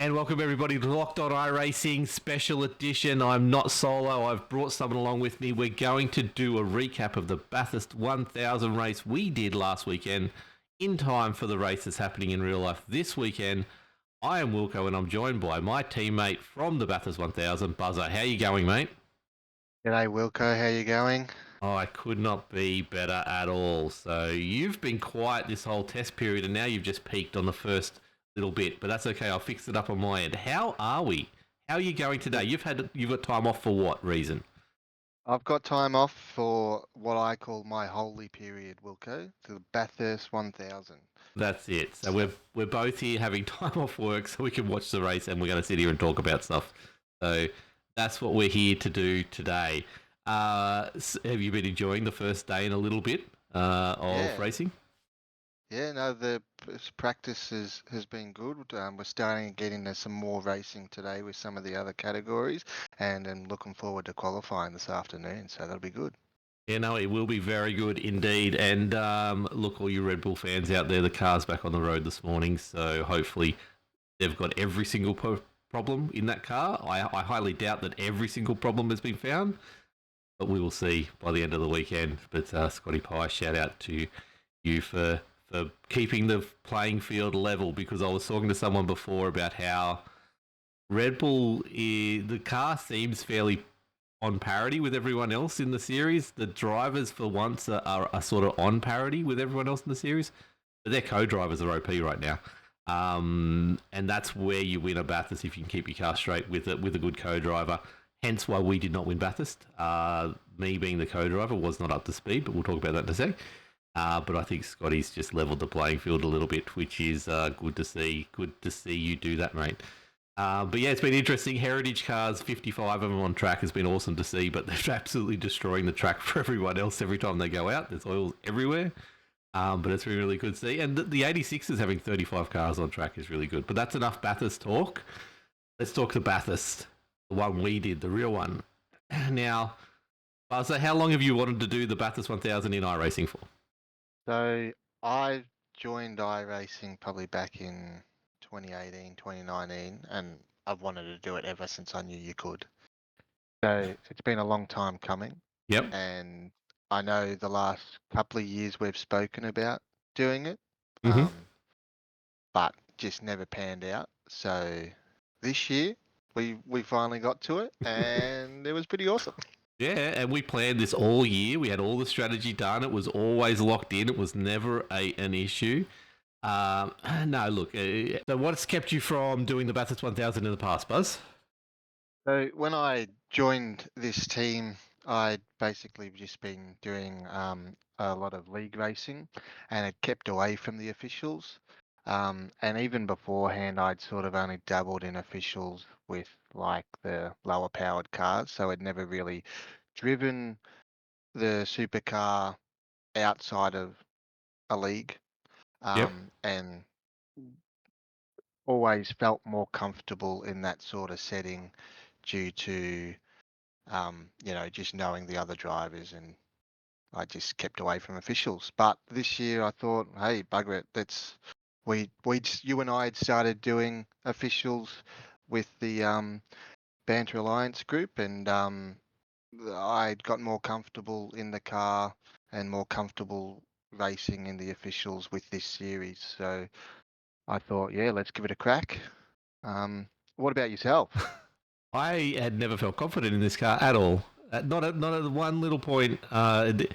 And welcome everybody to Locked On iRacing Special Edition. I'm not solo, I've brought someone along with me. We're going to do a recap of the Bathurst 1000 race we did last weekend in time for the race that's happening in real life this weekend. I am Wilco and I'm joined by my teammate from the Bathurst 1000, Buzza. How you going, mate? G'day Wilco, how you going? Oh, I could not be better at all. So you've been quiet this whole test period and now you've just peaked on the first little bit, but that's okay. I'll fix it up on my end. How are we? How are you going today? You've got time off for what reason? I've got time off for what I call my holy period, Wilco, to the Bathurst 1000. That's it. So So, we're both here having time off work so we can watch the race and we're going to sit here and talk about stuff. So that's what we're here to do today. Have you been enjoying the first day in a little bit of yeah, racing? yeah, no, the practice has been good. We're starting to get into some more racing today with some of the other categories, and I'm looking forward to qualifying this afternoon, so that'll be good. Yeah, no, it will be very good indeed. And look, all you Red Bull fans out there, the car's back on the road this morning, so hopefully they've got every single problem in that car. I highly doubt that every single problem has been found, but we will see by the end of the weekend. But Scotty Pye, shout out to you for keeping the playing field level, because I was talking to someone before about how Red Bull, the car seems fairly on parity with everyone else in the series. The drivers, for once, are sort of on parity with everyone else in the series. But their co-drivers are OP right now. And that's where you win a Bathurst if you can keep your car straight with a good co-driver. Hence why we did not win Bathurst. Me being the co-driver was not up to speed, but we'll talk about that in a sec. But I think Scotty's just leveled the playing field a little bit, which is good to see. Good to see you do that, mate. But yeah, it's been interesting. Heritage cars, 55 of them on track, has been awesome to see, but they're absolutely destroying the track for everyone else every time they go out. There's oil everywhere. But it's been really good to see. And the 86ers having 35 cars on track is really good. But that's enough Bathurst talk. Let's talk to Bathurst, the one we did, the real one. Now, so how long have you wanted to do the Bathurst 1000 in iRacing for? So I joined iRacing probably back in 2018, 2019, and I've wanted to do it ever since I knew you could. So it's been a long time coming, Yep. and I know the last couple of years we've spoken about doing it, Mm-hmm. but just never panned out. So this year we finally got to it, and it was pretty awesome. Yeah, and we planned this all year. We had all the strategy done. It was always locked in. It was never an issue. No, look. So what's kept you from doing the Bathurst 1000 in the past, Buzz? So when I joined this team, I'd basically just been doing a lot of league racing and had kept away from the officials. And even beforehand, I'd sort of only dabbled in officials with like the lower powered cars. So I'd never really driven the supercar outside of a league, Yep. and always felt more comfortable in that sort of setting due to just knowing the other drivers, and I just kept away from officials. But this year I thought, hey, bugger it, you and I had started doing officials with the Banter Alliance group, and I'd got more comfortable in the car and more comfortable racing in the officials with this series. So I thought, yeah, let's give it a crack. What about yourself? I had never felt confident in this car at all. Not at one little point. It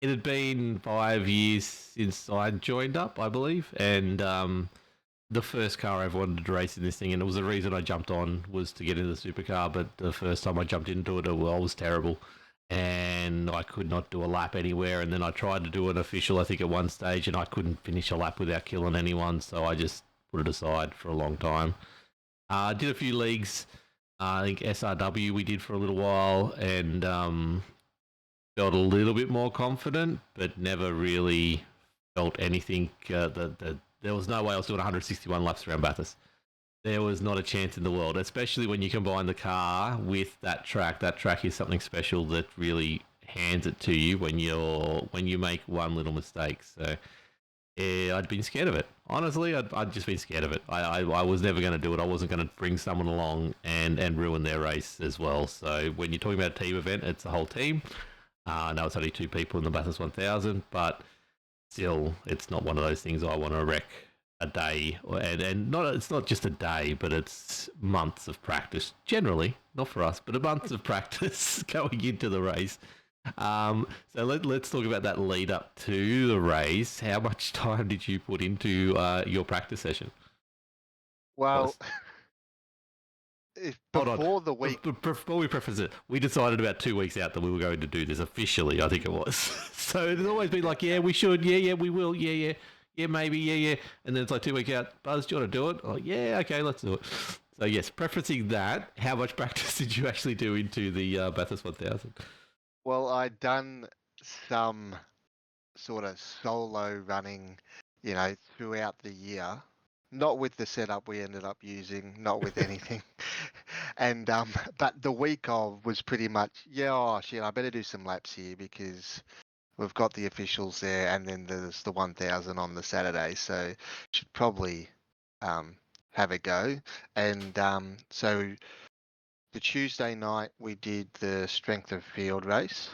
had been 5 years since I joined up, I believe, and the first car I ever wanted to race in this thing, and it was the reason I jumped on was to get into the supercar. But the first time I jumped into it, I was terrible, and I could not do a lap anywhere. And then I tried to do an official, I think, at one stage, and I couldn't finish a lap without killing anyone. So I just put it aside for a long time. I did a few leagues. I think SRW we did for a little while, and felt a little bit more confident, but never really felt anything. That there was no way I was doing 161 laps around Bathurst. There was not a chance in the world, especially when you combine the car with that track. That track is something special that really hands it to you when you make one little mistake. So Yeah, I'd been scared of it. Honestly, I'd just been scared of it. I was never going to do it. I wasn't going to bring someone along and ruin their race as well. So when you're talking about a team event, it's the whole team. I know it's only two people in the Bathurst 1000, but still, it's not one of those things I want to wreck a day. And not it's not just a day, but it's months of practice. Generally, not for us, but a month of practice going into the race. So let's talk about that lead up to the race. How much time did you put into your practice session? Well, Was if hold on. before the week, Before we preface it, we decided about 2 weeks out that we were going to do this officially. I think it was. So it's always been like, yeah, we should, yeah, we will, yeah, maybe, yeah, and then it's like 2 weeks out. Buzz, do you want to do it? Like, yeah, okay, let's do it. So yes, preferencing that, how much practice did you actually do into the Bathurst 1000? well, I'd done some sort of solo running, throughout the year. Not with the setup we ended up using, not with anything. And but the week of was pretty much, yeah, oh shit, I better do some laps here because we've got the officials there, and then there's the 1000 on the Saturday, so should probably um have a go. And so the Tuesday night we did the strength of field race.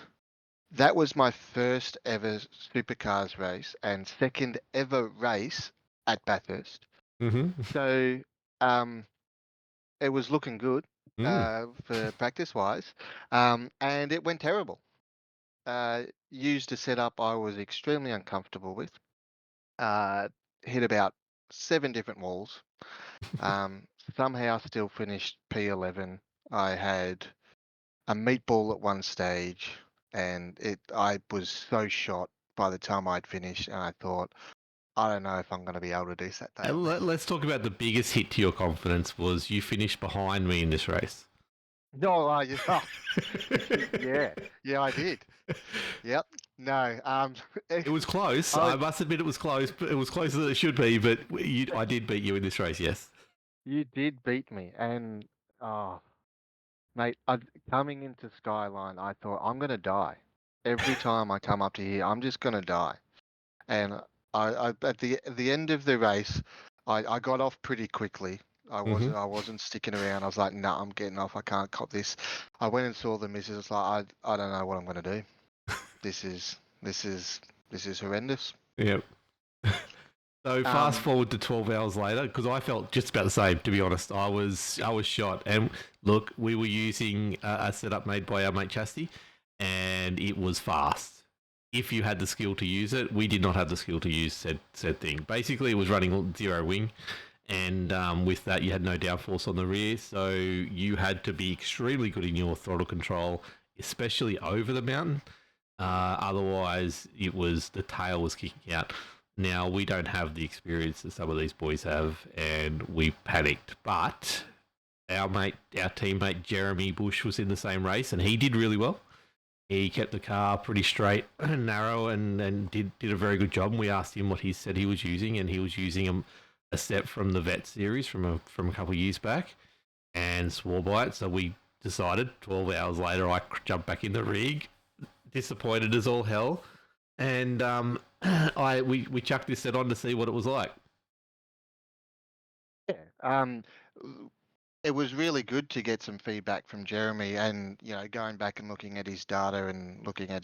That was my first ever supercars race and second ever race at Bathurst. Mm-hmm. So um, it was looking good Mm. for practice wise, and it went terrible. Used a setup I was extremely uncomfortable with. Uh, Hit about 7 different walls. Um, Somehow still finished P11. I had a meatball at one stage, and I was so shot by the time I'd finished, and I thought, I don't know if I'm going to be able to do that day or not. Let's talk about the biggest hit to your confidence was you finished behind me in this race. No, I just, oh, yeah, yeah, I did. Yep. No, It was close. I, I must admit it was close, but it was closer than it should be. But I did beat you in this race, yes. you did beat me, and oh, mate, coming into Skyline, I thought I'm going to die. Every time I come up to here, I'm just going to die. And I at the end of the race, I got off pretty quickly. Mm-hmm. I wasn't sticking around. I was like, no, I'm getting off. I can't cop this. I went and saw the missus. It's like I don't know what I'm gonna do. This is this is this is horrendous. Yep. So fast Um, forward to 12 hours later, because I felt just about the same. To be honest, I was shot. And look, we were using a setup made by our mate Chastity, and it was fast. If you had the skill to use it, we did not have the skill to use said thing. Basically, it was running zero wing, and with that, you had no downforce on the rear, so you had to be extremely good in your throttle control, especially over the mountain. Otherwise, it was the tail was kicking out. Now we don't have the experience that some of these boys have, and we panicked. But our teammate Jeremy Bush was in the same race, and he did really well. He kept the car pretty straight and narrow, and did a very good job. And we asked him what he said he was using, and he was using a set from the Vet series from a couple of years back, and swore by it. So we decided 12 hours later, I jumped back in the rig, disappointed as all hell, and we chucked this set on to see what it was like. yeah. It was really good to get some feedback from Jeremy, and going back and looking at his data and looking at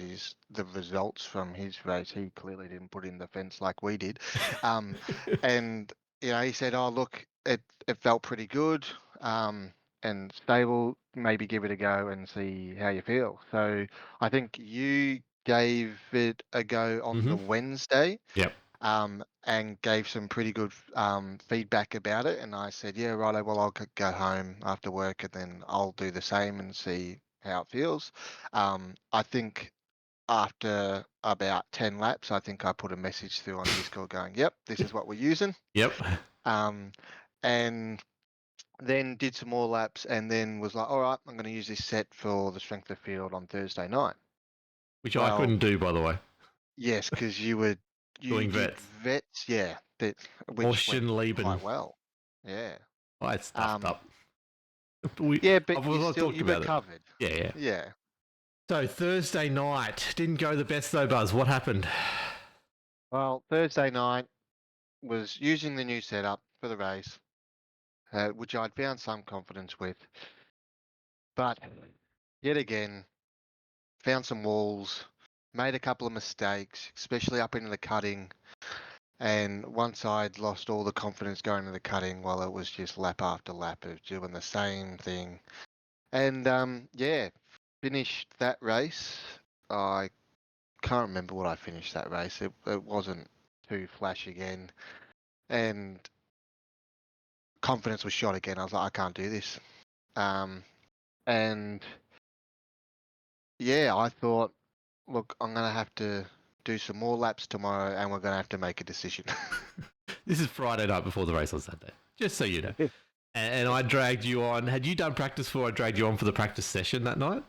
the results from his race. He clearly didn't put in the fence like we did. um, and he said, "Oh, look, it felt pretty good, and stable. Maybe give it a go and see how you feel." So I think you gave it a go on Mm-hmm. the Wednesday, Yep. and gave some pretty good feedback about it. And I said, yeah, righto, well, I'll go home after work and then I'll do the same and see how it feels. I think after about 10 laps, I think I put a message through on Discord going, yep, this is what we're using. Yep. Um, and then did some more laps and then was like, all right, I'm going to use this set for the strength of field on Thursday night. Which I Well, couldn't do, by the way. yes, because you Doing did vets. vets, yeah, which went Ocean Leben. quite well. Yeah. I stuffed Um, up. We, yeah, but I've talked you about it. recovered. Yeah, yeah. Yeah. So Thursday night didn't go the best though, Buzz. What happened? Well, Thursday night was using the new setup for the race, which I'd found some confidence with, but yet again, found some walls, made a couple of mistakes, especially up into the cutting. And once I'd lost all the confidence going to the cutting, well, it was just lap after lap of doing the same thing. And yeah, finished that race. I can't remember what I finished that race. It wasn't too flash again. And confidence was shot again. I was like, I can't do this. And yeah, I thought, look, I'm going to have to do some more laps tomorrow and we're going to have to make a decision. This is Friday night before the race on Saturday, just so you know. And I dragged you on. Had you done practice before I dragged you on for the practice session that night?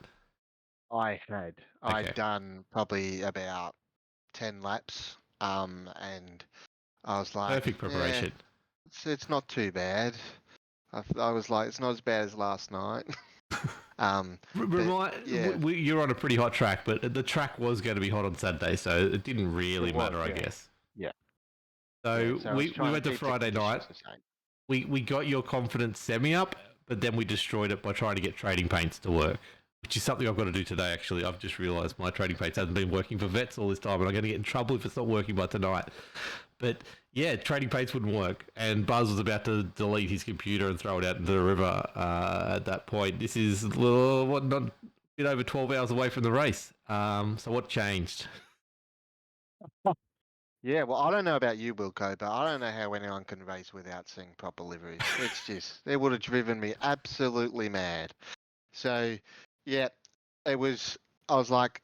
I had. Okay. I'd done probably about 10 laps. And I was like, Perfect yeah, preparation. it's not too bad. I was like, it's not as bad as last night. But yeah, You're on a pretty hot track, but the track was going to be hot on Saturday, so it didn't really it was, matter, I yeah. guess. Yeah. Yeah. So So I was we trying to went to keep the Friday night. conditions the same. We got your confidence semi up, but then we destroyed it by trying to get trading paints to work, which is something I've got to do today, actually. I've just realised my trading paints hasn't been working for vets all this time, and I'm going to get in trouble if it's not working by tonight. But yeah, trading paints wouldn't work, and Buzz was about to delete his computer and throw it out into the river at that point. This is not a bit over 12 hours away from the race. So what changed? Yeah, well, I don't know about you, Wilco, but I don't know how anyone can race without seeing proper liveries. It's just, it would have driven me absolutely mad. So, yeah, I was like,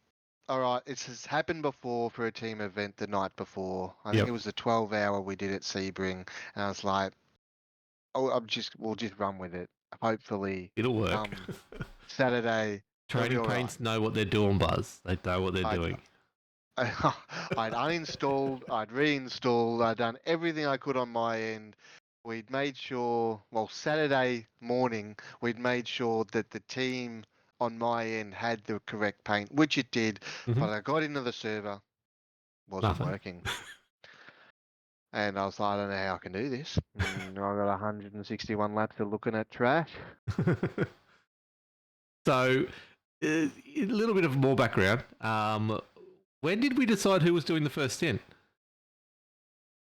all right, this has happened before for a team event the night before. I think Yep, it was the 12-hour we did at Sebring. And I was like, oh, we'll just run with it. Hopefully, it'll work. come Saturday, it'll be Trading all right. paints know what they're doing, Buzz. They know what they're I, doing. I'd uninstalled, I'd reinstalled, I'd done everything I could on my end. We'd made sure, well, Saturday morning, we'd made sure that the team on my end had the correct paint, which it did. Mm-hmm. But I got into the server, wasn't Nothing. working. And I was like, I don't know how I can do this. And I got 161 laps of looking at trash. So, a little bit of more background. When did we decide who was doing the first stint?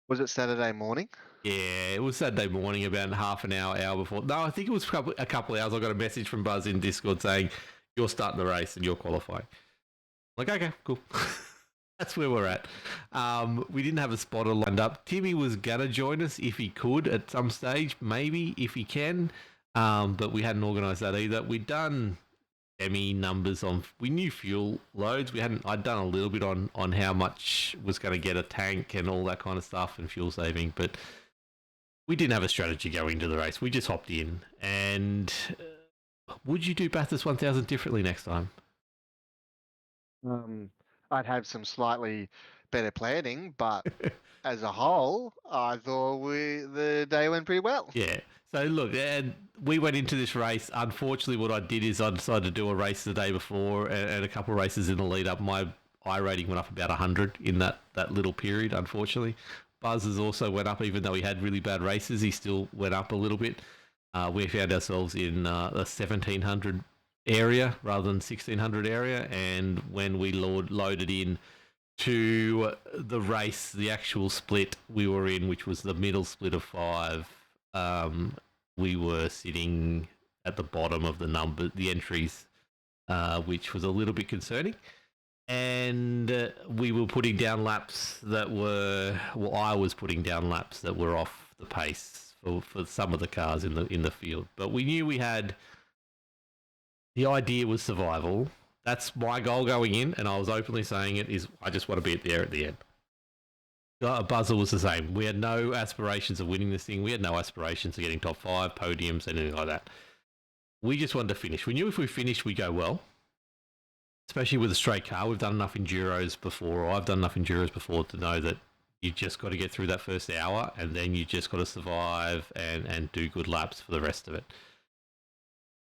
Was it Saturday morning? Yeah, it was Saturday morning, about half an hour before. No, I think it was a couple of hours. I got a message from Buzz in Discord saying, you're starting the race and you're qualifying. Like, okay, cool. That's where we're at. We didn't have a spotter lined up. Timmy was going to join us if he could at some stage, maybe if he can. But we hadn't organised that either. We'd done semi numbers on. We knew fuel loads. I'd done a little bit on how much was going to get a tank and all that kind of stuff and fuel saving, but we didn't have a strategy going into the race. We just hopped in. And would you do Bathurst 1000 differently next time? I'd have some slightly better planning, but as a whole, I thought the day went pretty well. Yeah. So look, we went into this race. Unfortunately, what I did is I decided to do a race the day before and a couple of races in the lead up. My iRating went up about 100 in that little period, unfortunately. Buzz's also went up, even though he had really bad races. He still went up a little bit. We found ourselves in the 1700 area rather than 1600 area. And when we loaded in to the race, the actual split we were in, which was the middle split of 5, we were sitting at the bottom of the entries, which was a little bit concerning. And we were putting down laps that were, well, I was putting down laps that were off the pace for some of the cars in the field. But we knew we had, the idea was survival. That's my goal going in, and I was openly saying it, is I just want to be there at the end. Buzzer was the same. We had no aspirations of winning this thing. We had no aspirations of getting top 5, podiums, anything like that. We just wanted to finish. We knew if we finished, we'd go well, especially with a straight car. We've done enough enduros before, or I've done enough enduros before to know that you just got to get through that first hour, and then you just got to survive and do good laps for the rest of it.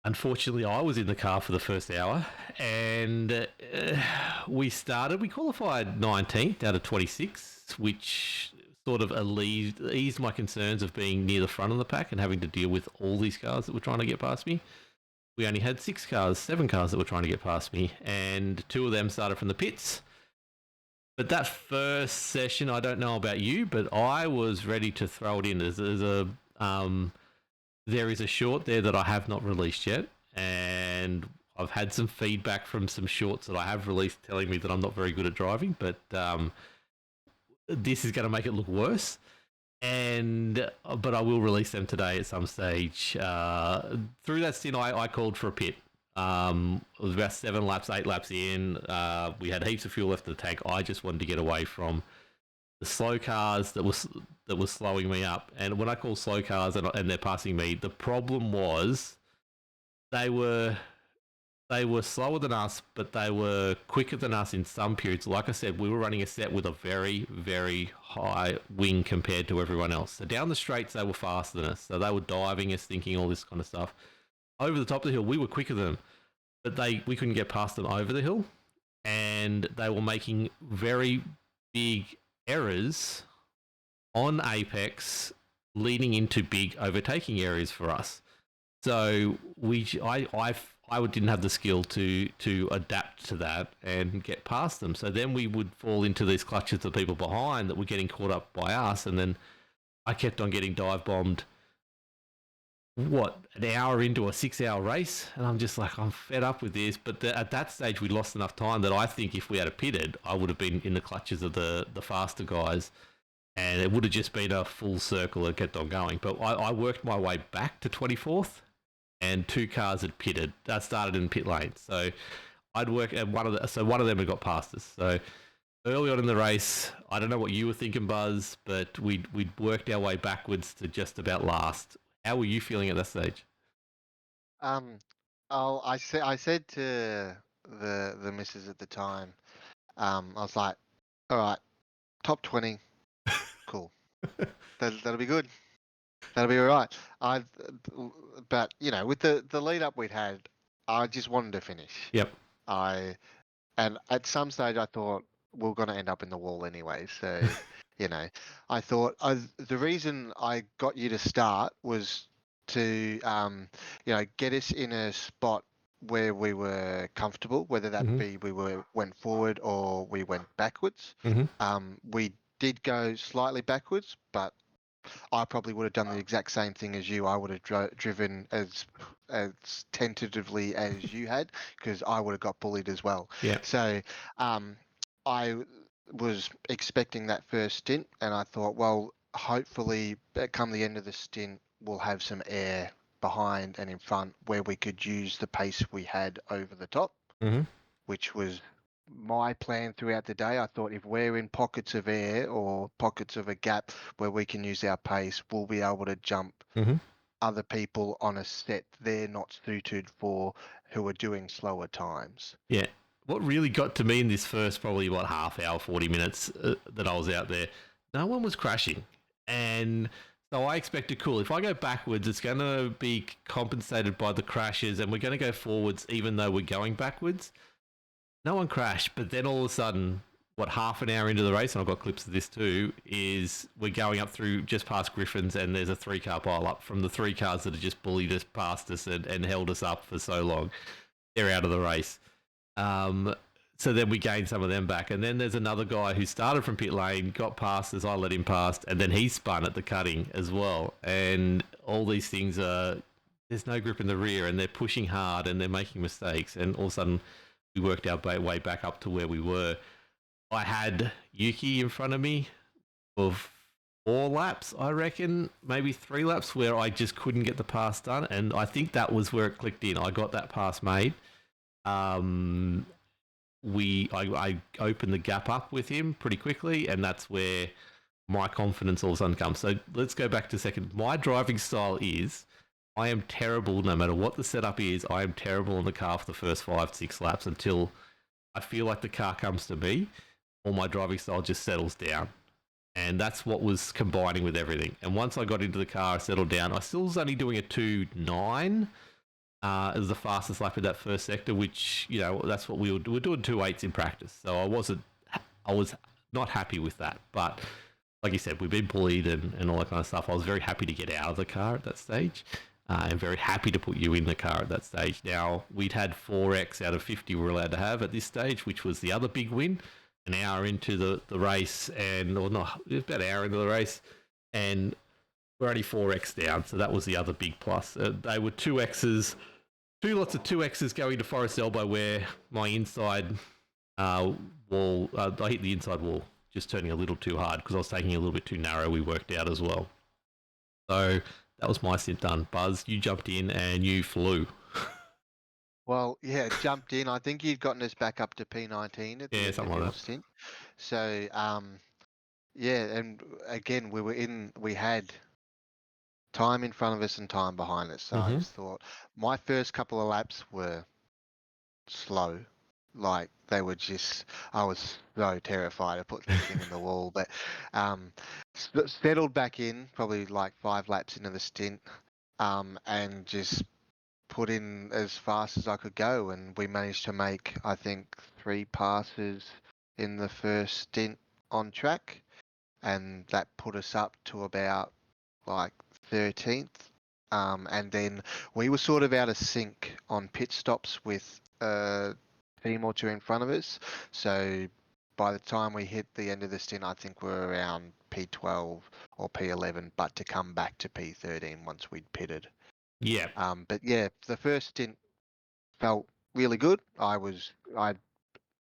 Unfortunately, I was in the car for the first hour, and we qualified 19th out of 26, which sort of eased my concerns of being near the front of the pack and having to deal with all these cars that were trying to get past me. We only had 7 cars that were trying to get past me, and 2 of them started from the pits. But that first session, I don't know about you, but I was ready to throw it in. There is a short there that I have not released yet, and I've had some feedback from some shorts that I have released telling me that I'm not very good at driving, but this is going to make it look worse. But I will release them today at some stage. Through that stint, I called for a pit. It was about 8 laps in. We had heaps of fuel left in the tank. I just wanted to get away from the slow cars that was slowing me up. And when I call slow cars and they're passing me, the problem was they were slower than us, but they were quicker than us in some periods. Like I said, we were running a set with a very, very high wing compared to everyone else. So down the straights, they were faster than us. So they were diving us, thinking all this kind of stuff. Over the top of the hill, we were quicker than them, but we couldn't get past them over the hill, and they were making very big errors on Apex, leading into big overtaking areas for us. So I didn't have the skill to adapt to that and get past them. So then we would fall into these clutches of people behind that were getting caught up by us, and then I kept on getting dive bombed. An hour into a 6-hour race, and I'm just like, I'm fed up with this. But at that stage, we lost enough time that I think if we had pitted, I would have been in the clutches of the faster guys, and it would have just been a full circle and kept on going. But I worked my way back to 24th, and 2 cars had pitted. That started in pit lane, so I'd work at one of them had got past us. So early on in the race, I don't know what you were thinking, Buzz, but we'd worked our way backwards to just about last. How were you feeling at that stage? I said to the missus at the time, I was like, all right, top 20, cool. That'll be good. That'll be all right. But with the lead up we'd had, I just wanted to finish. Yep. And at some stage I thought we're going to end up in the wall anyway. So, I thought the reason I got you to start was to, get us in a spot where we were comfortable, whether that be we went forward or we went backwards. We did go slightly backwards, but I probably would have done the exact same thing as you. I would have driven as tentatively as you had, because I would have got bullied as well. Yeah. So I was expecting that first stint, and I thought, well, hopefully come the end of the stint, we'll have some air behind and in front where we could use the pace we had over the top, which was my plan throughout the day. I thought if we're in pockets of air or pockets of a gap where we can use our pace, we'll be able to jump other people on a set they're not suited for, who are doing slower times. Yeah. What really got to me in this first probably half hour, 40 minutes that I was out there, no one was crashing. And so I expected, cool, if I go backwards, it's going to be compensated by the crashes, and we're going to go forwards even though we're going backwards. No one crashed, but then all of a sudden, half an hour into the race, and I've got clips of this too, is we're going up through just past Griffin's, and there's a 3-car pile up from the 3 cars that have just bullied us past us and held us up for so long. They're out of the race. So then we gained some of them back. And then there's another guy who started from pit lane, got past us, I let him past, and then he spun at the cutting as well. And all these things there's no grip in the rear, and they're pushing hard and they're making mistakes. And all of a sudden, we worked our way back up to where we were. I had Yuki in front of me of 4 laps, I reckon, maybe 3 laps, where I just couldn't get the pass done. And I think that was where it clicked in. I got that pass made. I opened the gap up with him pretty quickly, and that's where my confidence all of a sudden comes. So let's go back to second. My driving style is I am terrible, no matter what the setup is, I am terrible in the car for the first 5-6 laps until I feel like the car comes to me, or my driving style just settles down. And that's what was combining with everything. And once I got into the car, I settled down. I still was only doing a 2.9, It was the fastest lap in that first sector, which, that's what we were doing 2.8s in practice. So I was not happy with that. But like you said, we've been bullied and all that kind of stuff. I was very happy to get out of the car at that stage. And very happy to put you in the car at that stage. Now, we'd had 4x out of 50 we were allowed to have at this stage, which was the other big win. An hour into the race, or not, it was about an hour into the race, and we're only 4x down, so that was the other big plus. They were 2x's, two lots of 2x's going to Forest Elbow, where my inside wall, I hit the inside wall, just turning a little too hard because I was taking a little bit too narrow, we worked out as well. So that was my stint done. Buzz, you jumped in and you flew. Well, yeah, jumped in. I think you'd gotten us back up to P19 at the Yeah, end something of like your that. stint. So, yeah, and again, we had time in front of us and time behind us. So I just thought my first couple of laps were slow. Like they were just, I was so terrified of putting this thing in the wall. But settled back in probably like 5 laps into the stint, and just put in as fast as I could go. And we managed to make, I think, 3 passes in the first stint on track. And that put us up to about like 13th. And then we were sort of out of sync on pit stops with a team or two in front of us. So by the time we hit the end of the stint, I think we're around P12 or P11, but to come back to P13 once we'd pitted. Yeah. But yeah, the first stint felt really good. I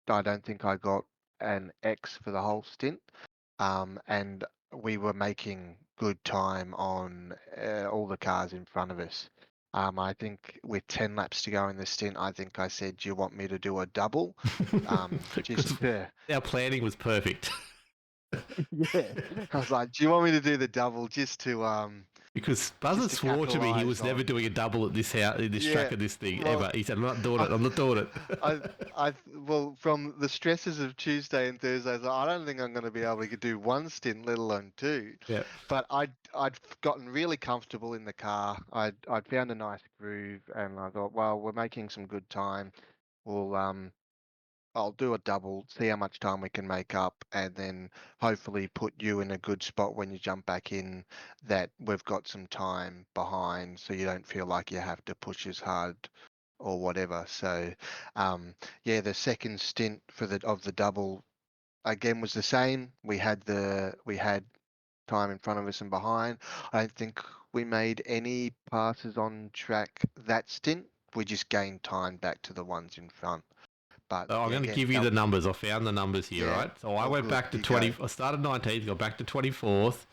don't think I got an X for the whole stint. And we were making good time on all the cars in front of us. I think with 10 laps to go in the stint, I think I said, "Do you want me to do a double?" Because Just to, our planning was perfect. yeah. I was like, "Do you want me to do the double Because Buzzer just to swore to me he capitalize was never on?" doing a double at this house, in this track, Yeah. of this thing Well, ever. He said, "I'm not doing I, it. I'm not doing I, it." well, from the stresses of Tuesday and Thursday, I was like, I don't think I'm going to be able to do one stint, let alone two. Yeah. But I'd gotten really comfortable in the car. I'd found a nice groove, and I thought, well, we're making some good time. We'll I'll do a double, see how much time we can make up, and then hopefully put you in a good spot when you jump back in, that we've got some time behind so you don't feel like you have to push as hard or whatever. So, yeah, the second stint for the double again was the same. We had time in front of us and behind. I don't think we made any passes on track that stint. We just gained time back to the ones in front. But So I'm yeah, going to again, give you the felt numbers. I found the numbers here, yeah. right? So I Oh, went good. back to You go. 20. I started 19th, got back to 24th,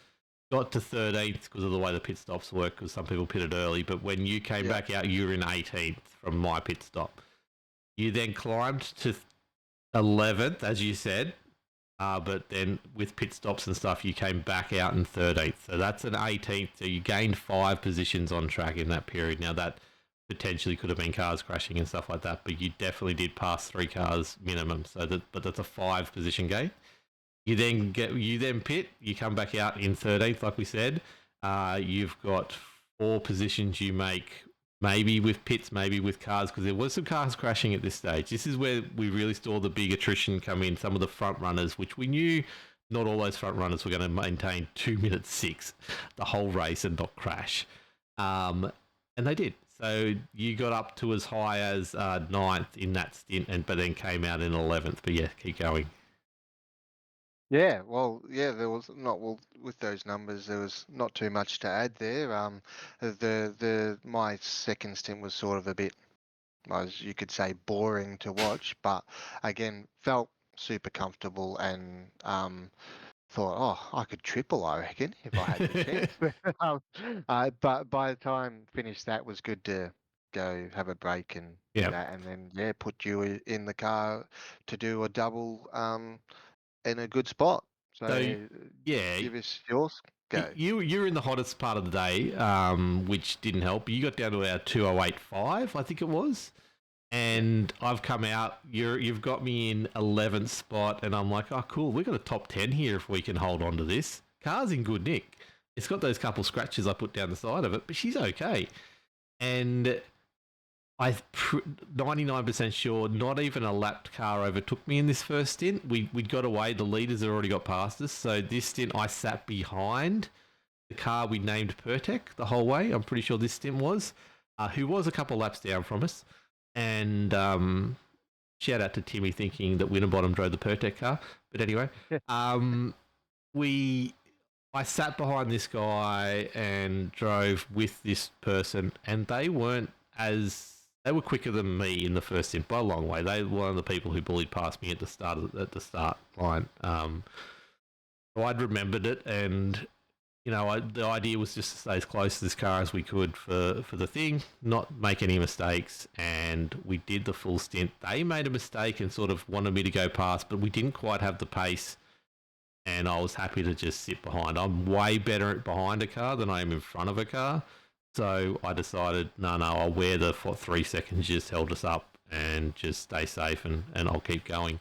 got to 13th because of the way the pit stops work, because some people pitted early. But when you came Yeah. back out, you were in 18th from my pit stop. You then climbed to 11th, as you said. But then with pit stops and stuff, you came back out in 13th. So that's an 18th. So you gained 5 positions on track in that period. Now, that potentially could have been cars crashing and stuff like that, but you definitely did pass 3 cars minimum. But that's a 5 position gain. You then pit. You come back out in 13th, like we said. You've got 4 positions you make, maybe with pits, maybe with cars, because there was some cars crashing at this stage. This is where we really saw the big attrition come in. Some of the front runners, which we knew not all those front runners were going to maintain 2 minutes 6 the whole race and not crash, and they did. So you got up to as high as 9th in that stint, but then came out in 11th. But yeah, keep going. Yeah, well, yeah, there was not well with those numbers. There was not too much to add there. The my second stint was sort of a bit, as you could say, boring to watch, but again, felt super comfortable and thought, oh, I could triple, I reckon, if I had the chance. But by the time finished, that was good to go have a break and do Yeah. that, and then yeah, put you in the car to do a double. In a good spot. So So yeah, give us yours. Go. you're in the hottest part of the day, which didn't help. You got down to about 2:08.5, I think it was, Yeah. and I've come out. You've got me in 11th spot, and I'm like, oh cool, we got a top 10 here if we can hold on to this. Car's in good nick. It's got those couple scratches I put down the side of it, but she's okay. And I'm 99% sure not even a lapped car overtook me in this first stint. We'd got away. The leaders had already got past us. So this stint, I sat behind the car we named Pertec the whole way. I'm pretty sure this stint was, who was a couple laps down from us. And shout out to Timmy thinking that Winterbottom drove the Pertec car. But anyway, um, I sat behind this guy and drove with this person, and they were quicker than me in the first stint by a long way. They were one of the people who bullied past me at the start line. So I'd remembered it, and the idea was just to stay as close to this car as we could for the thing, not make any mistakes, and we did the full stint. They made a mistake and sort of wanted me to go past, but we didn't quite have the pace, and I was happy to just sit behind. I'm way better behind a car than I am in front of a car, so I decided, no, I'll wear the 3 seconds just held us up and just stay safe, and I'll keep going.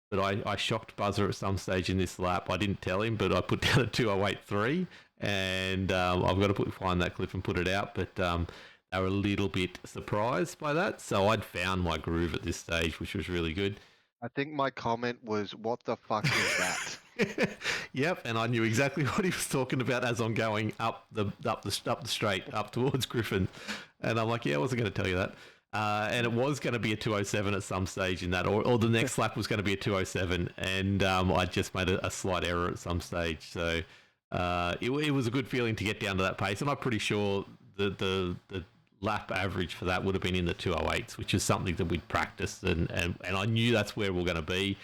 But I shocked Buzza at some stage in this lap. I didn't tell him, but I put down a 2:08.3, and I've got to find that clip and put it out. But they were a little bit surprised by that. So I'd found my groove at this stage, which was really good. I think my comment was, "What the fuck is that?" Yep, and I knew exactly what he was talking about as I'm going up the straight up towards Griffin, and I'm like, yeah, I wasn't going to tell you that. And it was going to be a 2:07 at some stage in that, or the next lap was going to be a 2:07, and I just made a slight error at some stage. So it was a good feeling to get down to that pace, and I'm pretty sure the lap average for that would have been in the 2:08s, which is something that we'd practiced, and I knew that's where we're going to be.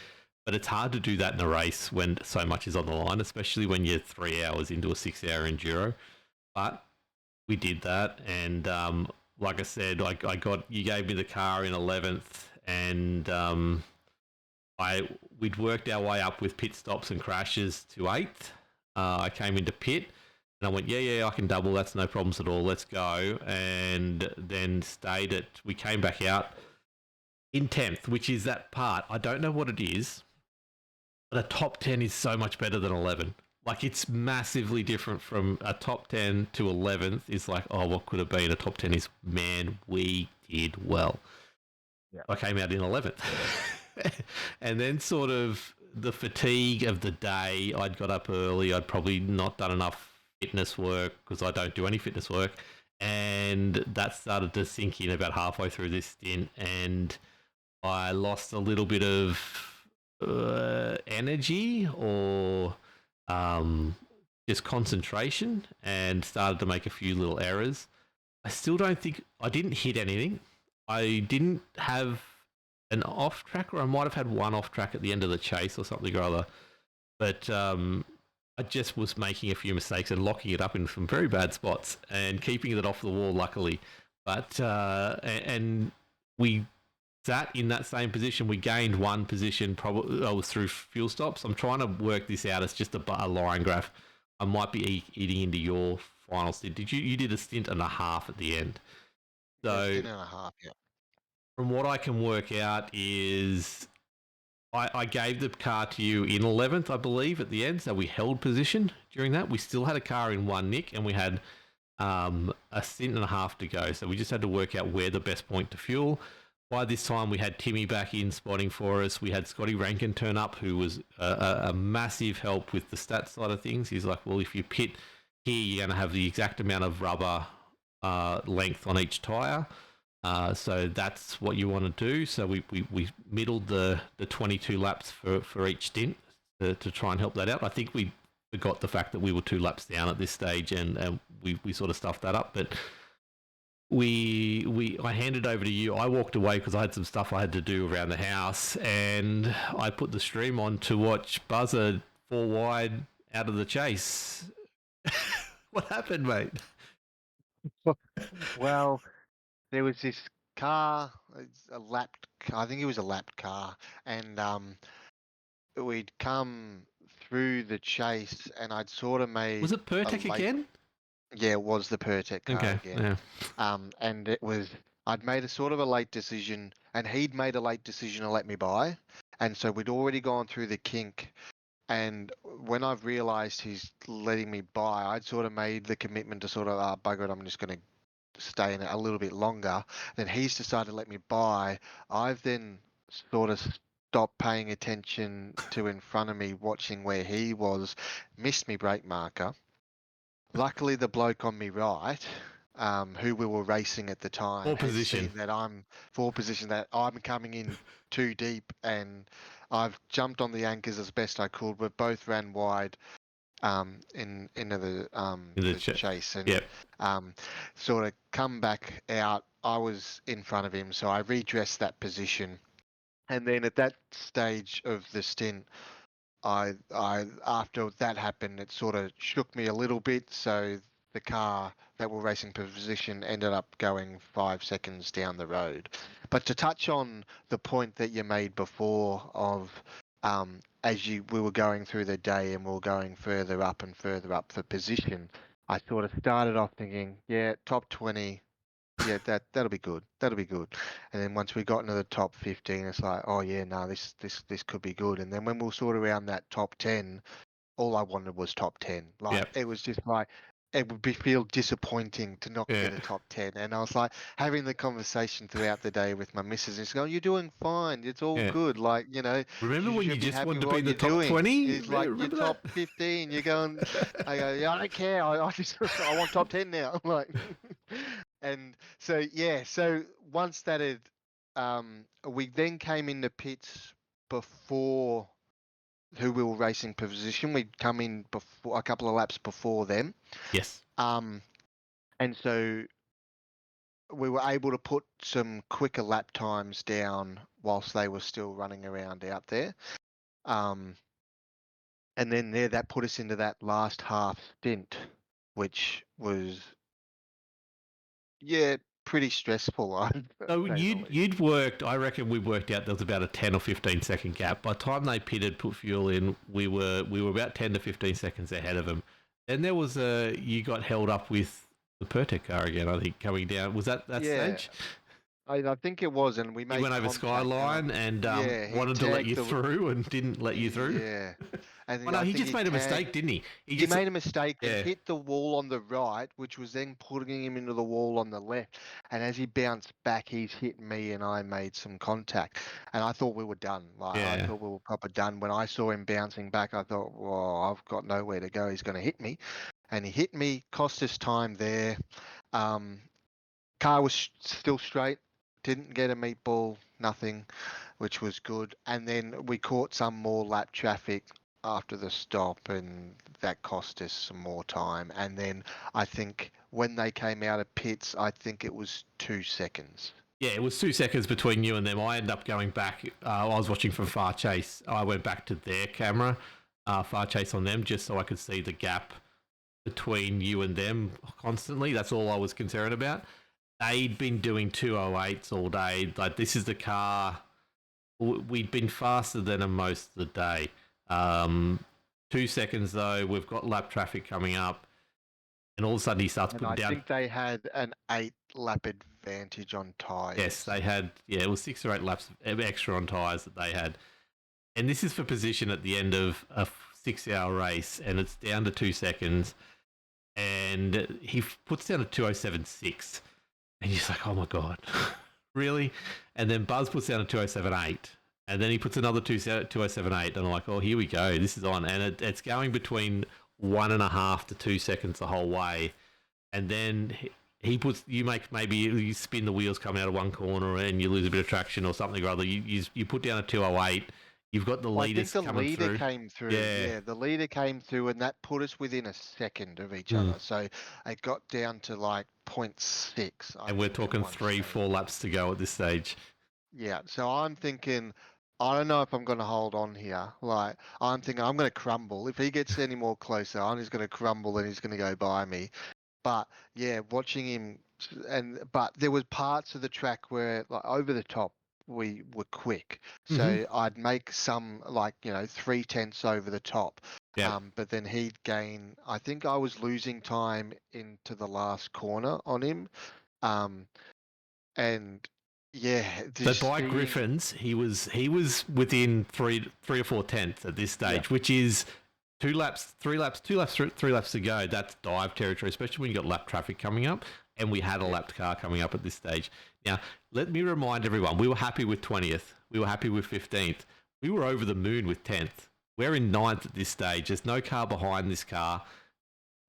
But it's hard to do that in a race when so much is on the line, especially when you're 3 hours into a 6-hour enduro. But we did that, and like I said, you gave me the car in 11th, and we'd worked our way up with pit stops and crashes to 8th. I came into pit, and I went, yeah, I can double. That's no problems at all. Let's go. And then we came back out in 10th, which is that part. I don't know what it is, but a top 10 is so much better than 11. Like, it's massively different from a top 10 to 11th. Is like, oh, what could have been? A top 10 is, man, we did well. Yeah. I came out in 11th. And then sort of the fatigue of the day, I'd got up early. I'd probably not done enough fitness work because I don't do any fitness work. And that started to sink in about halfway through this stint. And I lost a little bit of energy or just concentration, and started to make a few little errors. I still don't think I didn't hit anything. I didn't have an off track, or I might have had one off track at the end of the chase or something or other. But I just was making a few mistakes and locking it up in some very bad spots and keeping it off the wall, luckily. But and we sat in that same position. We gained one position, probably was through fuel stops. I'm trying to work this out. It's just a line graph. I might be eating into your final stint. You did a stint and a half at the end. So stint and a half, yeah. From what I can work out is I gave the car to you in 11th, I believe, at the end. So we held position during that. We still had a car in one nick, and we had a stint and a half to go. So we just had to work out where the best point to fuel. By this time, we had Timmy back in spotting for us. We had Scotty Rankin turn up, who was a massive help with the stats side of things. He's like, well, if you pit here, you're going to have the exact amount of rubber length on each tyre. So that's what you want to do. So we middled the 22 laps for each stint to try and help that out. I think we forgot the fact that we were 2 laps down at this stage, and we sort of stuffed that up. But I handed over to you. I walked away because I had some stuff I had to do around the house, and I put the stream on to watch Buzza 4 wide out of the chase. What happened, mate? Well, there was this car, I think it was a lapped car, and we'd come through the chase, and I'd sort of made... Was it Pertec again? Yeah, it was the Pertec car again. Yeah. And it was... I'd made a sort of a late decision, and he'd made a late decision to let me by, and so we'd already gone through the kink, and when I've realised he's letting me by, I'd sort of made the commitment to sort of, bugger it, I'm just going to stay in it a little bit longer. Then he's decided to let me by. I've then sort of stopped paying attention to in front of me, watching where he was, missed me brake marker. Luckily, the bloke on me right, who we were racing at the time, More has position. seen that I'm for position, that I'm coming in too deep, and I've jumped on the anchors as best I could. We both ran wide into In the the chase, and Yep. sort of come back out. I was in front of him, so I redressed that position. And then at that stage of the stint, I after that happened, it sort of shook me a little bit. So the car that were racing position ended up going 5 seconds down the road. But to touch on the point that you made before of as we were going through the day and we were going further up and further up for position, I sort of started off thinking, yeah, top 20. Yeah, that'll be good. That'll be good. And then once we got into the top 15, it's like, oh yeah, no, this could be good. And then when we were sort of around that top 10, all I wanted was top 10. Like Yep. it was just like it would feel disappointing to not Yeah. get a top 10. And I was like having the conversation throughout the day with my missus, and she's going, "You're doing fine. It's all Yeah. good. Like, you know, Remember you when you should be just happy wanted to with be in what the you're top doing." 20? He's like, "You're Remember top that? 15." You're going, I go, "Yeah, I don't care. I just I want top 10 now." Like, and so yeah, so once that had we then came into pits before who we were racing position. We'd come in before a couple of laps before them. Yes. And so we were able to put some quicker lap times down whilst they were still running around out there. Um, and then there, that put us into that last half stint, which was, yeah, pretty stressful, I'd So say the least. you'd worked. I reckon we worked out there was about a 10 or 15 second gap. By the time they pitted, put fuel in, we were about 10 to 15 seconds ahead of them. Then there was you got held up with the Pertec car again. I think coming down was that Yeah, stage. I think it was, and we He made went over contact, and Skyline and yeah, he wanted to let tagged you the, through and didn't let you through. yeah, Oh and no, I he think just he made a tagged. mistake, didn't he? He made a mistake and Yeah, hit the wall on the right, which was then putting him into the wall on the left. And as he bounced back, he's hit me, and I made some contact. And I thought we were done. Like I yeah. thought we were proper done. When I saw him bouncing back, I thought, well, I've got nowhere to go. He's going to hit me, and he hit me. Cost us time there. Um, car was still straight. Didn't get a meatball. Nothing, which was good. And then we caught some more lap traffic after the stop, and that cost us some more time. And then I think when they came out of pits, I think it was 2 seconds. Yeah, it was 2 seconds between you and them. I ended up going back. I was watching from Far Chase. I went back to their camera, Far Chase on them, just so I could see the gap between you and them constantly. That's all I was concerned about. They'd been doing 208s all day. Like, this is the car. We'd been faster than them most of the day. 2 seconds, though, we've got lap traffic coming up. And all of a sudden he starts And putting I down. think they had an 8 lap advantage on Yes, tyres. they had. Yeah, it was 6 or 8 laps extra on tyres that they had. And this is for position at the end of a 6 hour race, and it's down to 2 seconds. And he puts down a 207.6. And you're just like, oh my God, really? And then Buzz puts down a 207.8. And then he puts another 207.8. And I'm like, oh, here we go. This is on. And it's going between 1.5 to 2 seconds the whole way. And then he puts, maybe you spin the wheels coming out of one corner and you lose a bit of traction or something or other. You put down a 208. You've got the Well, I think leaders the coming leader through. came through. Yeah. Yeah, the leader came through, and that put us within a second of each Mm. other. So it got down to like 0.6, I And we're think, at talking one three, stage. 4 laps to go at this stage. Yeah, so I'm thinking, I don't know if I'm going to hold on here. Like, I'm thinking I'm going to crumble. If he gets any more closer, I'm just going to crumble and he's going to go by me. But yeah, watching him, but there was parts of the track where, like, over the top, we were quick. Mm-hmm. So I'd make some, like, 3 tenths over the top. Yeah. But then he'd gain. I think I was losing time into the last corner on him. Um, and yeah, So just by seeing. Griffins, he was within three or 4 tenths at this Yeah. stage, which is 2 laps, 3 laps, 2 laps, 3 laps to go. That's dive territory, especially when you got lap traffic coming up. and we had a lapped car coming up at this stage. Now, let me remind everyone, we were happy with 20th. We were happy with 15th. We were over the moon with 10th. We're in 9th at this stage. There's no car behind this car.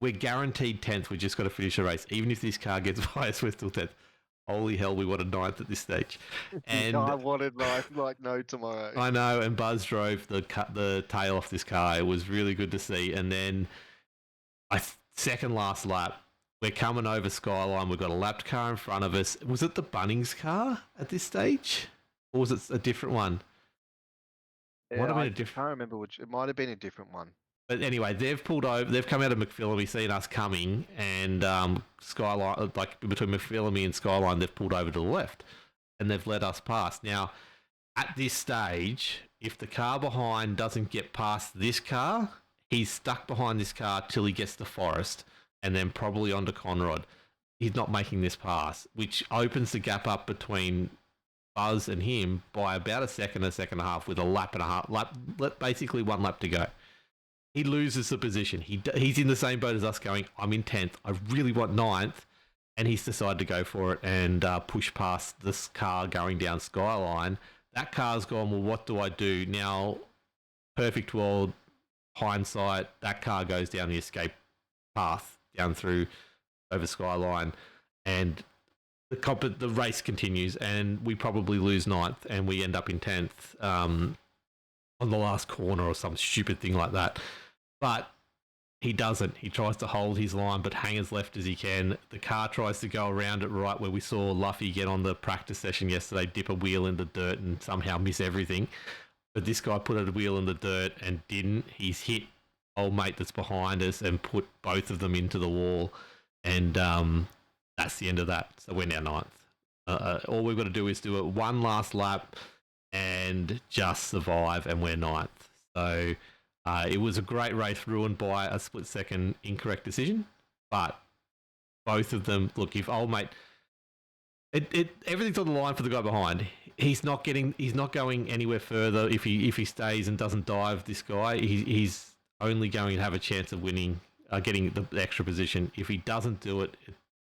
We're guaranteed 10th. We just got to finish the race. Even if this car gets by us, we're still 10th. Holy hell, we wanted 9th at this stage. And I wanted life like no tomorrow. I know, and Buzz drove the tail off this car. It was really good to see. And then, second last lap, we're coming over Skyline. We've got a lapped car in front of us. Was it the Bunnings car at this stage? Or was it a different one? Yeah, I can't remember which. It might have been a different one. But anyway, they've pulled over. They've come out of McPhillamy, seen us coming, and Skyline, like between McPhillamy and Skyline, they've pulled over to the left, and they've let us pass. Now, at this stage, if the car behind doesn't get past this car, he's stuck behind this car till he gets to Forest, and then probably onto Conrod. He's not making this pass, which opens the gap up between Buzz and him by about a second and a half, with a lap and a half, basically 1 lap to go. He loses the position. He's in the same boat as us going, I'm in 10th. I really want 9th. And he's decided to go for it and push past this car going down Skyline. That car's gone, well, what do I do? Now, perfect world, hindsight, that car goes down the escape path, down through over Skyline. And the race continues, and we probably lose 9th, and we end up in 10th on the last corner or some stupid thing like that. But he doesn't. He tries to hold his line, but hang as left as he can. The car tries to go around it right where we saw Luffy get on the practice session yesterday, dip a wheel in the dirt and somehow miss everything. But this guy put a wheel in the dirt and didn't. He's hit old mate that's behind us and put both of them into the wall. And that's the end of that. So we're now 9th. All we've got to do is do it one last lap and just survive, and we're 9th. So it was a great race, ruined by a split-second incorrect decision. But both of them, look, if old mate, everything's on the line for the guy behind. He's not going anywhere further if he stays and doesn't dive. This guy, he's only going to have a chance of winning, getting the extra position. If he doesn't do it,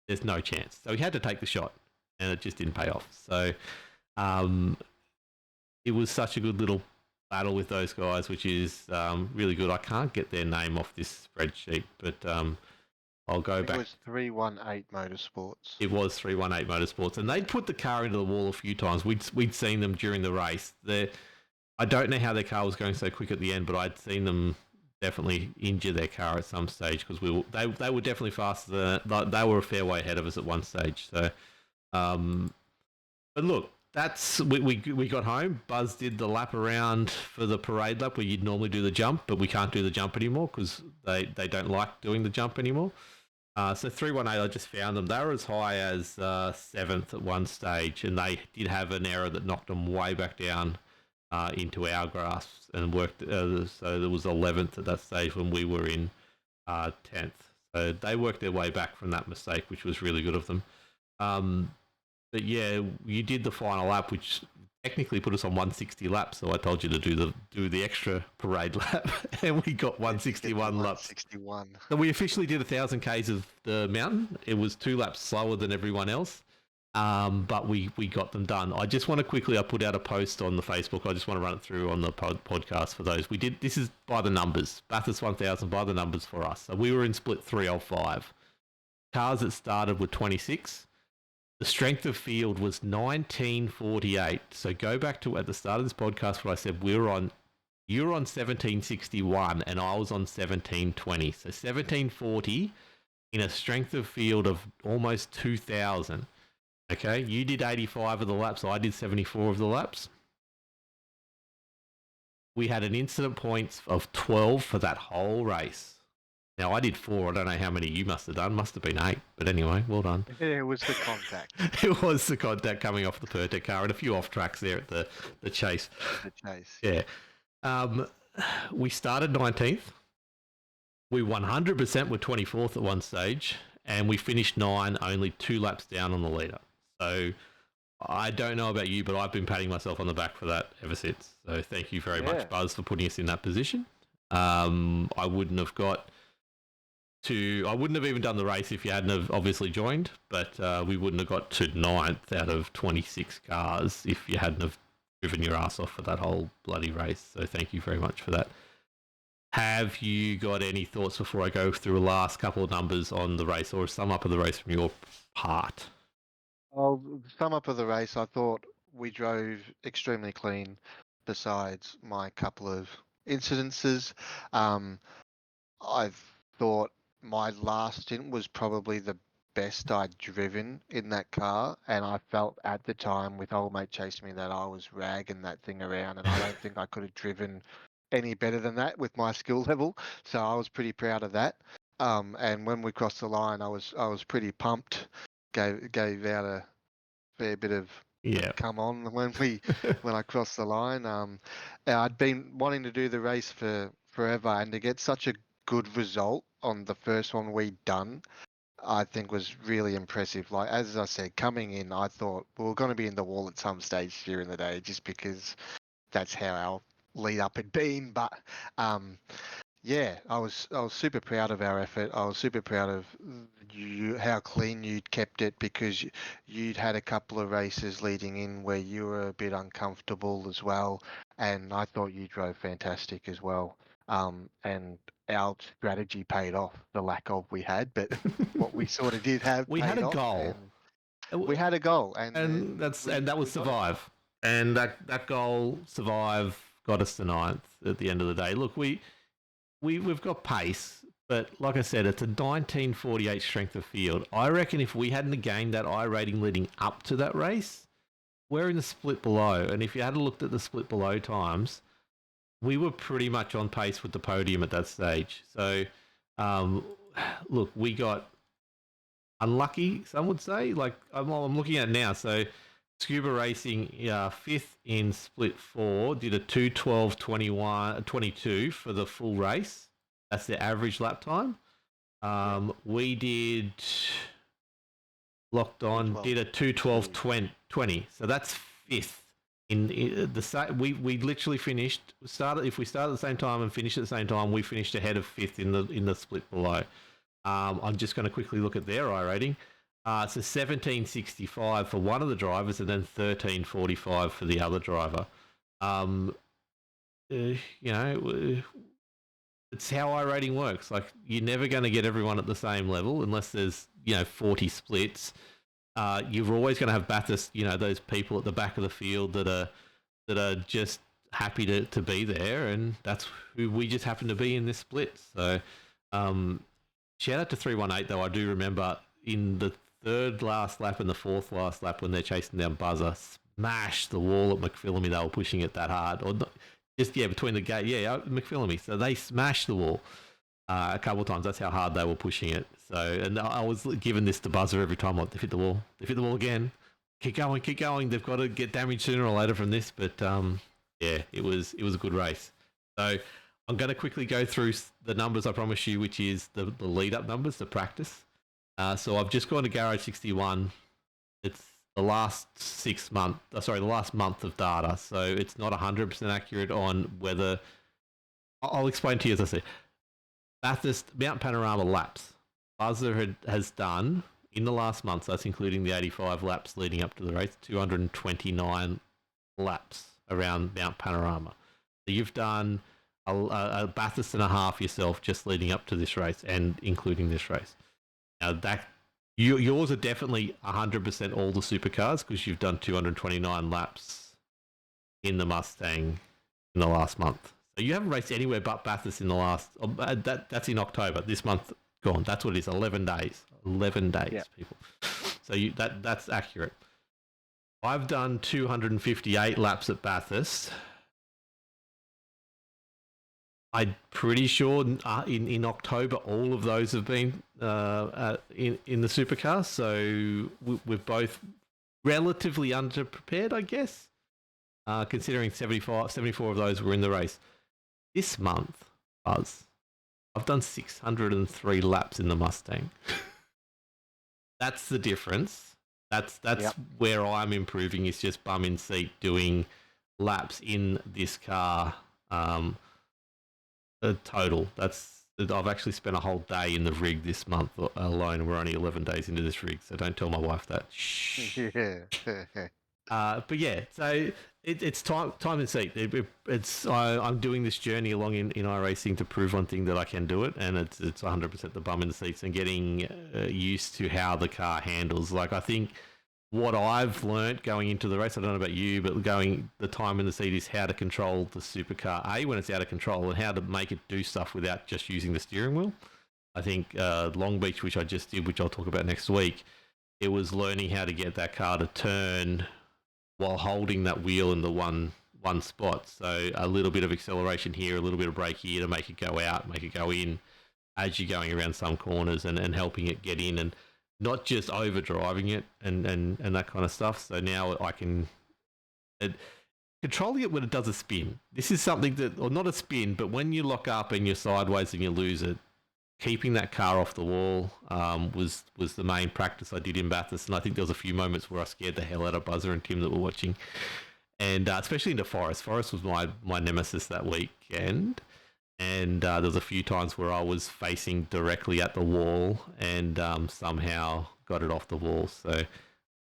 there's no chance. So he had to take the shot, and it just didn't pay off. So it was such a good little battle with those guys, which is really good. I can't get their name off this spreadsheet, but I'll go back. It was 318 Motorsports. It was 318 Motorsports, and they'd put the car into the wall a few times. We'd seen them during the race. I don't know how their car was going so quick at the end, but I'd seen them definitely injure their car at some stage, because they were definitely faster than, they were a fair way ahead of us at one stage. So, but look, we got home. Buzz did the lap around for the parade lap where you'd normally do the jump, but we can't do the jump anymore because they don't like doing the jump anymore. So 318, I just found them. They were as high as 7th at one stage, and they did have an error that knocked them way back down into our grasps and worked. So there was 11th at that stage when we were in 10th. So they worked their way back from that mistake, which was really good of them. But yeah, you did the final lap, which technically put us on 160 laps. So I told you to do the extra parade lap, and we got 161 laps. 161. So we officially did 1,000 k's of the mountain. It was 2 laps slower than everyone else, but we got them done. I just want to quickly, I put out a post on the Facebook. I just want to run it through on the podcast for those. We did. This is by the numbers. Bathurst 1,000 by the numbers for us. So we were in split 305. Cars that started were 26. The strength of field was 1948. So go back to at the start of this podcast where I said you were on 1761 and I was on 1720. So 1740 in a strength of field of almost 2,000. Okay, you did 85 of the laps. I did 74 of the laps. We had an incident points of 12 for that whole race. Now, I did 4. I don't know how many you must have done. Must have been 8. But anyway, well done. It was the contact. It was the contact coming off the Pertec car and a few off tracks there at the chase. The chase. Yeah. We started 19th. We 100% were 24th at one stage. And we finished 9, only 2 laps down on the leader. So I don't know about you, but I've been patting myself on the back for that ever since. So thank you very much, Buzz, for putting us in that position. I wouldn't have got I wouldn't have even done the race if you hadn't have obviously joined, but we wouldn't have got to 9th out of 26 cars if you hadn't have driven your ass off for that whole bloody race. So thank you very much for that. Have you got any thoughts before I go through a last couple of numbers on the race, or a sum up of the race from your part? Well, the sum up of the race, I thought we drove extremely clean, besides my couple of incidences. Um, I thought my last stint was probably the best I'd driven in that car, and I felt at the time with old mate chasing me that I was ragging that thing around, and I don't think I could have driven any better than that with my skill level. So I was pretty proud of that. And when we crossed the line, I was pretty pumped. Gave out a fair bit of Yeah. come on when I crossed the line. I'd been wanting to do the race for forever, and to get such a good result on the first one we'd done, I think was really impressive. Like as I said, coming in, I thought we were going to be in the wall at some stage during the day, just because that's how our lead up had been. But um, yeah, I was super proud of our effort. I was super proud of you, how clean you'd kept it, because you'd had a couple of races leading in where you were a bit uncomfortable as well, and I thought you drove fantastic as well. And our strategy paid off. The lack of we had, but what we sort of did have We had paid a off, goal, and we had a goal, and and that was we got it. survive, and that goal survive got us to 9th at the end of the day. Look, we've got pace, but like I said, it's a 1948 strength of field. I reckon if we hadn't gained that I rating leading up to that race, we're in the split below. And if you had looked at the split below times, we were pretty much on pace with the podium at that stage. So, um, look, we got unlucky, some would say. Like I'm looking at it now. So, Scuba Racing, 5th in split 4, did a 2:12:21:22 for the full race. That's the average lap time. We did locked on, did a 2:12:20. So that's 5th. In the we literally finished started if we started at the same time and finished at the same time, we finished ahead of 5th in the split below. I'm just going to quickly look at their I rating. So 1765 for one of the drivers, and then 1345 for the other driver. You know, it's how I rating works. Like you're never going to get everyone at the same level unless there's 40 splits. You're always going to have Bathurst, those people at the back of the field that are just happy to be there, and that's who we just happen to be in this split. So, shout out to 318 though. I do remember in the third last lap and the fourth last lap when they're chasing down Buzza, smashed the wall at McPhillamy. They were pushing it that hard, or not, between the gate, McPhillamy. So they smashed the wall a couple of times. That's how hard they were pushing it. So, and I was giving this to Buzzer every time. Like, they hit the wall. They hit the wall again. Keep going. They've got to get damaged sooner or later from this. But yeah, it was a good race. So I'm going to quickly go through the numbers I promised you, which is the lead up numbers, the practice. So I've just gone to Garage 61. It's the last the last month of data. So it's not 100% accurate on whether. I'll explain to you as I say. Bathurst Mount Panorama laps. Buzzer has done in the last month, so that's including the 85 laps leading up to the race, 229 laps around Mount Panorama. So you've done a Bathurst and a half yourself just leading up to this race and including this race. Now yours are definitely 100% all the supercars because you've done 229 laps in the Mustang in the last month. So you haven't raced anywhere but Bathurst in the last. That's in October. This month gone. That's what it is. 11 days. 11 days, yeah. People. So that's accurate. I've done 258 laps at Bathurst. I'm pretty sure in October all of those have been in the supercar. So we're both relatively underprepared, I guess, considering 74 of those were in the race. This month, Buzz, I've done 603 laps in the Mustang. That's the difference. That's where I'm improving. Is just bum in seat doing laps in this car. Total. That's I've actually spent a whole day in the rig this month alone. We're only 11 days into this rig, so don't tell my wife that. Shh. Yeah. But yeah, so it's time and seat. I'm doing this journey along in iRacing to prove one thing that I can do it, and it's 100% the bum in the seats and getting used to how the car handles. Like I think what I've learnt going into the race, I don't know about you, but going the time in the seat is how to control the supercar when it's out of control and how to make it do stuff without just using the steering wheel. I think Long Beach, which I just did, which I'll talk about next week, it was learning how to get that car to turn while holding that wheel in the one spot. So a little bit of acceleration here, a little bit of brake here to make it go out, make it go in as you're going around some corners and helping it get in and not just overdriving it and that kind of stuff. So now I can controlling it when it does a spin. This is something that, or not a spin, but when you lock up and you're sideways and you lose it, keeping that car off the wall was the main practice I did in Bathurst. And I think there was a few moments where I scared the hell out of Buzza and Tim that were watching. And especially into Forest. Forest was my nemesis that weekend. And there was a few times where I was facing directly at the wall and somehow got it off the wall. So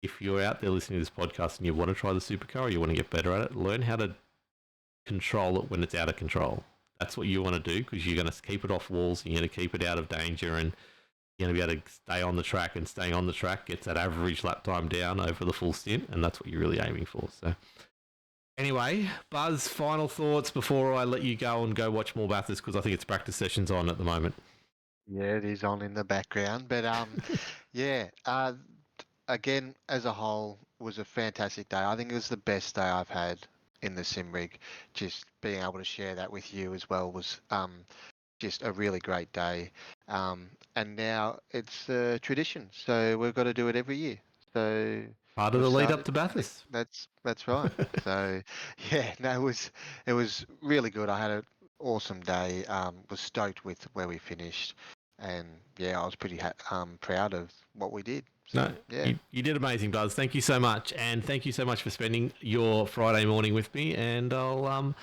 if you're out there listening to this podcast and you want to try the supercar or you want to get better at it, learn how to control it when it's out of control. That's what you want to do because you're going to keep it off walls and you're going to keep it out of danger and you're going to be able to stay on the track, and staying on the track gets that average lap time down over the full stint, and that's what you're really aiming for. So anyway, Buzz, final thoughts before I let you go and go watch more Bathurst because I think it's practice sessions on at the moment. Yeah, it is on in the background, but yeah. Again, as a whole, was a fantastic day. I think it was the best day I've had in the sim rig. Just being able to share that with you as well was just a really great day. And now it's a tradition, so we've got to do it every year. So Part of we've the lead up started. to Bathurst. That's right. So yeah, no, it was really good. I had an awesome day. Was stoked with where we finished, and yeah, I was pretty proud of what we did. So, No, yeah. you did amazing, Buzz. Thank you so much, and thank you so much for spending your Friday morning with me. And I'll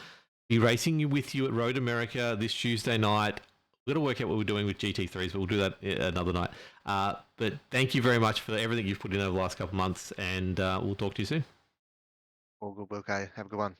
be racing with you at Road America this Tuesday night. We've got to work out what we're doing with GT3s, but we'll do that another night. But thank you very much for everything you've put in over the last couple of months, and we'll talk to you soon. All good, okay. Have a good one.